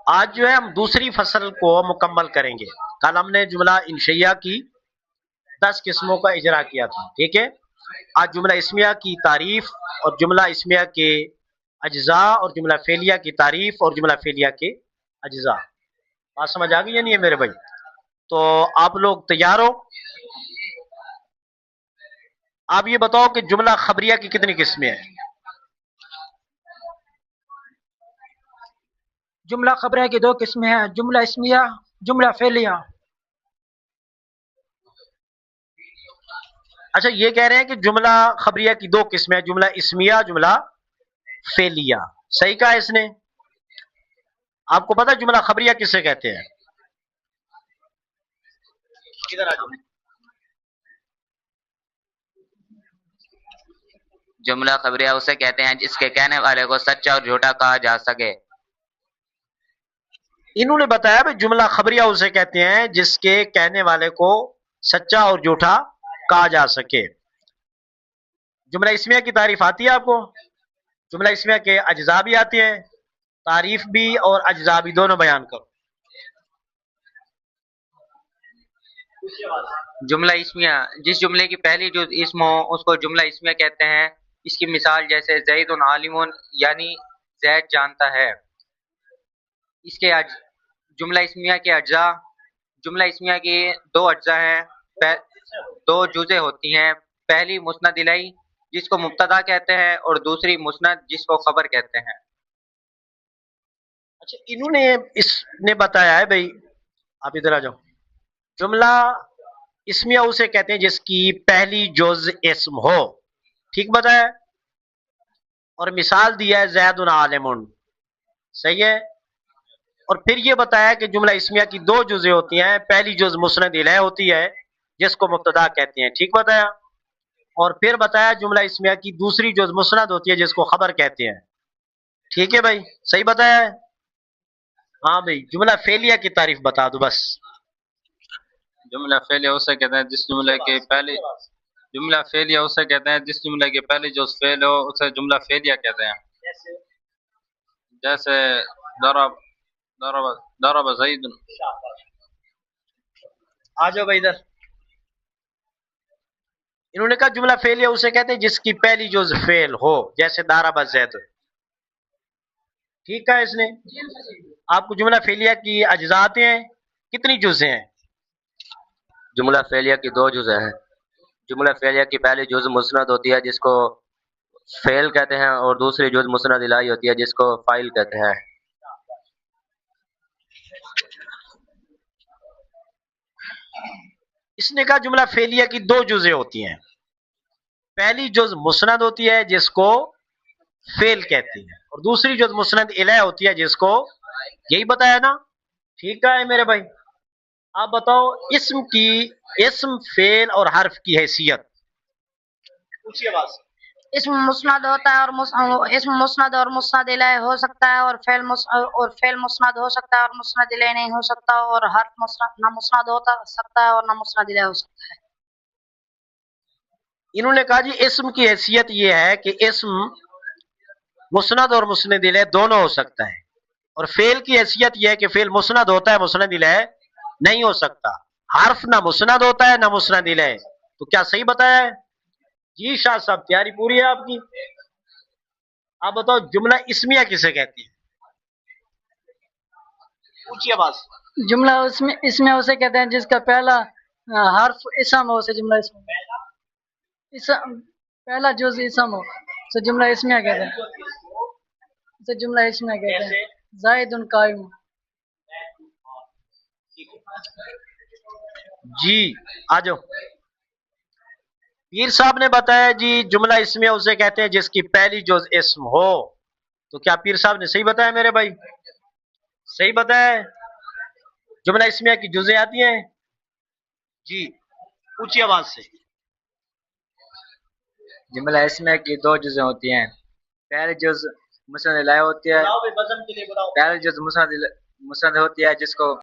آج جو ہے ہم دوسری فصل کو مکمل کریں گے. کل ہم نے جملہ انشئیہ کی 10 قسموں کا اجرا کیا تھا، ٹھیک ہے. آج جملہ اسمیہ کی تعریف اور جملہ اسمیہ کے اجزاء اور جملہ فعلیہ کی تعریف اور جملہ فعلیہ کے اجزاء. بات سمجھ آ گئی یا نہیں ہے میرے بھائی؟ تو آپ لوگ تیار ہو؟ آپ یہ بتاؤ کہ جملہ خبریہ کی کتنی قسمیں ہیں؟ جملہ خبریہ کی 2 قسمیں ہیں، جملہ اسمیہ، جملہ فعلیہ. اچھا، یہ کہہ رہے ہیں کہ جملہ خبریہ کی 2 قسمیں ہیں، جملہ اسمیہ، جملہ فعلیہ. صحیح کہا اس نے. آپ کو پتا جملہ خبریہ کسے کہتے ہیں؟ کدھر آ جاؤ. جملہ خبریہ اسے کہتے ہیں جس کے کہنے والے کو سچا اور جھوٹا کہا جا سکے. انہوں نے بتایا کہ جملہ خبریہ اسے کہتے ہیں جس کے کہنے والے کو سچا اور جھوٹا کہا جا سکے. جملہ اسمیہ کی تعریف آتی ہے آپ کو؟ جملہ اسمیہ کے اجزاء بھی آتے ہیں، تعریف بھی اور اجزاء بھی دونوں بیان کرو. جملہ اسمیہ جس جملے کی پہلی جز اسم ہو اس کو جملہ اسمیہ کہتے ہیں. اس کی مثال جیسے زید عالم یعنی زید جانتا ہے. اس کے جملہ اسمیہ کے اجزاء. جملہ اسمیہ کی 2 اجزاء ہیں، 2 جزیں ہوتی ہیں. پہلی مسند الیہ جس کو مبتدا کہتے ہیں اور دوسری مسند جس کو خبر کہتے ہیں. اچھا، انہوں نے اس نے بتایا ہے بھائی، آپ ادھر آ جاؤ. جملہ اسمیہ اسے کہتے ہیں جس کی پہلی جز اسم ہو، ٹھیک بتایا. اور مثال دیا ہے زید عالم، صحیح ہے. اور پھر یہ بتایا کہ جملہ اسمیہ کی 2 جزیں ہوتی ہیں، پہلی جز مسند الیہ ہوتی ہے جس کو مبتدا کہتے ہیں، ٹھیک بتایا. اور پھر بتایا جملہ اسمیہ کی دوسری جز مسند ہوتی ہے جس کو خبر کہتے ہیں، ٹھیک ہے بھائی، صحیح بتایا ہے. ہاں بھائی، جملہ فعلیہ کی تعریف بتا دو بس. جملہ فعلیہ اسے کہتے ہیں جس جملے کے پہلے جملہ فعلیہ اسے کہتے ہیں جس جملے کے پہلے جو فعل ہو اسے جملہ فعلیہ کہتے ہیں. جیسے ضرب زید. آ جاؤ بھائی ادھر. انہوں نے کہا جملہ فعلیہ اسے کہتے ہیں جس کی پہلی جز فعل ہو، جیسے ضرب زید. ٹھیک ہے اس نے. آپ کو جملہ فعلیہ کی اجزاء آتے ہیں، کتنی جزیں ہیں؟ جملہ فعلیہ کی 2 جزیں ہیں. جملہ فعلیہ کی پہلی جز مسند ہوتی ہے جس کو فعل کہتے ہیں اور دوسری جز مسند الیہ ہوتی ہے جس کو فاعل کہتے ہیں. اس نے کہا جملہ فعلیہ کی 2 جزیں ہوتی ہیں، پہلی جز مسند ہوتی ہے جس کو فعل کہتے ہیں اور دوسری جز مسند الیہ ہوتی ہے جس کو، یہی بتایا نا؟ ٹھیک ہے میرے بھائی. آپ بتاؤ اسم فعل اور حرف کی حیثیت. اونچی آواز سے. اسم مسند ہوتا ہے اور اسم مسند اور مسند الیہ ہو سکتا ہے، اور فعل مسند ہو سکتا ہے اور مسند الیہ نہیں ہو سکتا، اور حرف نہ مسند ہو سکتا ہے اور نہ مسند الیہ ہو سکتا ہے. انہوں نے کہا جی اسم کی حیثیت یہ ہے کہ اسم مسند اور مسند الیہ دونوں ہو سکتا ہے، اور فعل کی حیثیت یہ ہے کہ فعل مسند ہوتا ہے، مسند الیہ نہیں ہو سکتا. حرف نہ مسند ہوتا ہے نہ مسند الیہ. تو کیا صحیح بتایا ہے؟ جی شاہ صاحب، تیاری پوری ہے آپ کی. آپ بتاؤ جملہ اسمیہ کسے کہتے ہیں؟ اونچی آواز. جملہ اسمیہ اسے کہتے ہیں جس کا پہلا حرف اسم ہو، اسے جملہ پہلا جز اسم ہو، اسے جملہ اسمیہ کہتے ہیں. اسے جملہ اسمیہ کہتے ہیں. زید قائم. جی آ جاؤ. پیر صاحب نے بتایا جی جملہ اسمیہ اسے کہتے ہیں جس کی پہلی جز اسم ہو. تو کیا پیر صاحب نے صحیح بتایا میرے بھائی؟ صحیح بتایا ہے. جملہ اسمیہ کی جزیں آتی ہیں. جی اونچی آواز سے. جملہ اسمیہ کی 2 جزیں ہوتی ہیں. پہلی جز مسند الیہ ہوتی ہے، پہلی جز مسند ہوتی ہے جس کو